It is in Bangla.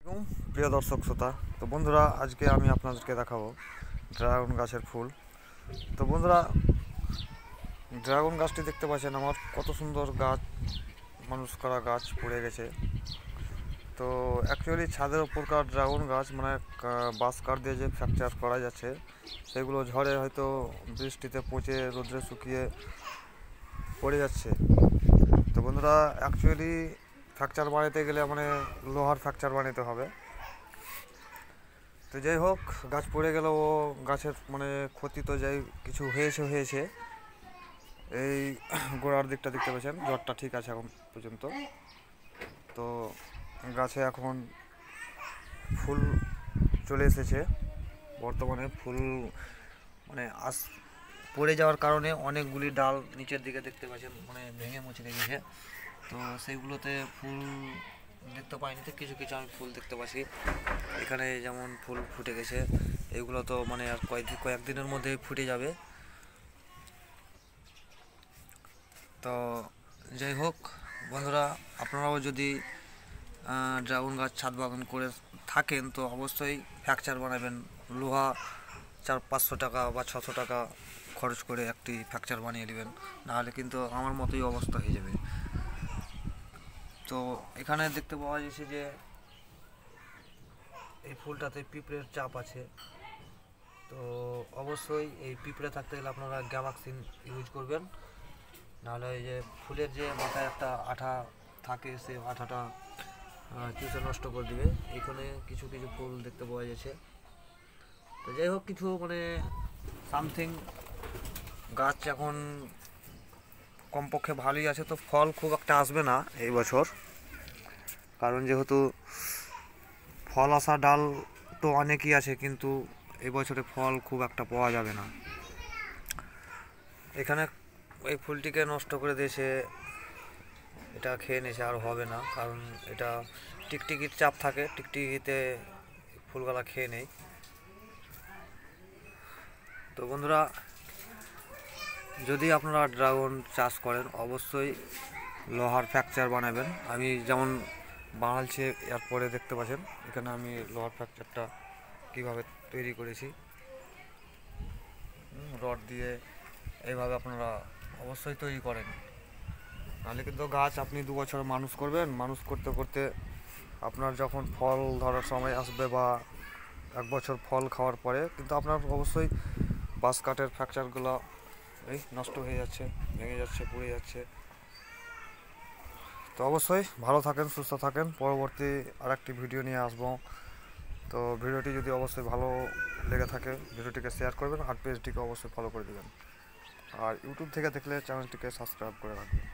প্রিয় দর্শক শ্রোতা, তো বন্ধুরা আজকে আমি আপনাদেরকে দেখাবো ড্রাগন গাছের ফুল। তো বন্ধুরা, ড্রাগন গাছটি দেখতে পাচ্ছেন আমার কত সুন্দর গাছ, মানুষ করা গাছ পড়ে গেছে। তো অ্যাকচুয়ালি ছাদের ওপরকার ড্রাগন গাছ মানে বাঁশ কাঠ দিয়ে যে ফ্র্যাকচার করা যাচ্ছে, সেগুলো ঝড়ে হয়তো বৃষ্টিতে পচে রোদ্রে শুকিয়ে পড়ে যাচ্ছে। তো বন্ধুরা, অ্যাকচুয়ালি ফ্র্যাকচার বানাতে গেলে মানে লোহার ফ্র্যাকচার বানাতে হবে। তো যাই হোক, গাছ পড়ে গেল, ও গাছের মানে ক্ষতি তো যাই কিছু হয়েছে। এই গোড়ার দিকটা দেখতে পাচ্ছেন, জ্বরটা ঠিক আছে এখন পর্যন্ত। তো গাছে এখন ফুল চলে এসেছে, বর্তমানে ফুল মানে পড়ে যাওয়ার কারণে অনেকগুলি ডাল নিচের দিকে দেখতে পাচ্ছেন মানে ভেঙে মুছে রেখেছে। তো সেইগুলোতে ফুল দেখতে পাইনি, তো কিছু কিছু আমি ফুল দেখতে পাচ্ছি এখানে, যেমন ফুল ফুটে গেছে। এগুলো তো মানে আর কয়েকদিনের মধ্যে ফুটে যাবে। তো যাই হোক বন্ধুরা, আপনারাও যদি ড্রাগন গাছ ছাদ বাগান করে থাকেন তো অবশ্যই ফ্র্যাকচার বানাবেন। লোহা 400-500 টাকা বা 600 টাকা খরচ করে একটি ফ্র্যাকচার বানিয়ে নেবেন, নাহলে কিন্তু আমার মতোই অবস্থা হয়ে যাবে। তো এখানে দেখতে পাওয়া যাচ্ছে যে এই ফুলটাতে পিঁপড়ের চাপ আছে। তো অবশ্যই এই পিঁপড়ে থাকতে গেলে আপনারা গ্যামাক্সিন ইউজ করবেন, নাহলে এই যে ফুলের যে মাথায় একটা আঠা থাকে, সে আঠাটা চুষে নষ্ট করে দিবে। এখানে কিছু কিছু ফুল দেখতে পাওয়া যাচ্ছে। তো যাই হোক, কিছু মানে সামথিং গাছ এখন কমপক্ষে ভালোই আছে। তো ফল খুব একটা আসবে না এই বছর, কারণ যেহেতু ফল আসা ডাল তো অনেকই আছে, কিন্তু এবছরে ফল খুব একটা পাওয়া যাবে না। এখানে এই ফুলটিকে নষ্ট করে দিয়েছে, এটা খেয়ে নিয়েছে, আর হবে না, কারণ এটা টিকটিকির চাপ থাকে, টিকটিকিতে ফুলগুলা খেয়ে নেই। তো বন্ধুরা, যদি আপনারা ড্রাগন চাষ করেন অবশ্যই লোহার ফ্র্যাকচার বানাবেন। আমি যেমন বানাচ্ছি, এরপরে দেখতে পাচ্ছেন এখানে আমি লোহার ফ্র্যাকচারটা কীভাবে তৈরি করেছি। রড দিয়ে এইভাবে আপনারা অবশ্যই তৈরি করেন, নাহলে কিন্তু গাছ আপনি 2 বছর মানুষ করবেন, মানুষ করতে করতে আপনার যখন ফল ধরার সময় আসবে বা 1 বছর ফল খাওয়ার পরে কিন্তু আপনার অবশ্যই বাঁশ কাঠের ফ্র্যাকচারগুলো এই নষ্ট হয়ে যাচ্ছে, ভেঙে যাচ্ছে, পুড়ে যাচ্ছে। তো অবশ্যই ভালো থাকেন, সুস্থ থাকেন। পরবর্তী আরেকটি ভিডিও নিয়ে আসবো। তো ভিডিওটি যদি অবশ্যই ভালো লেগে থাকে ভিডিওটিকে শেয়ার করবেন, আর পেজটিকে অবশ্যই ফলো করে দেবেন, আর ইউটিউব থেকে দেখলে চ্যানেলটিকে সাবস্ক্রাইব করে রাখবেন।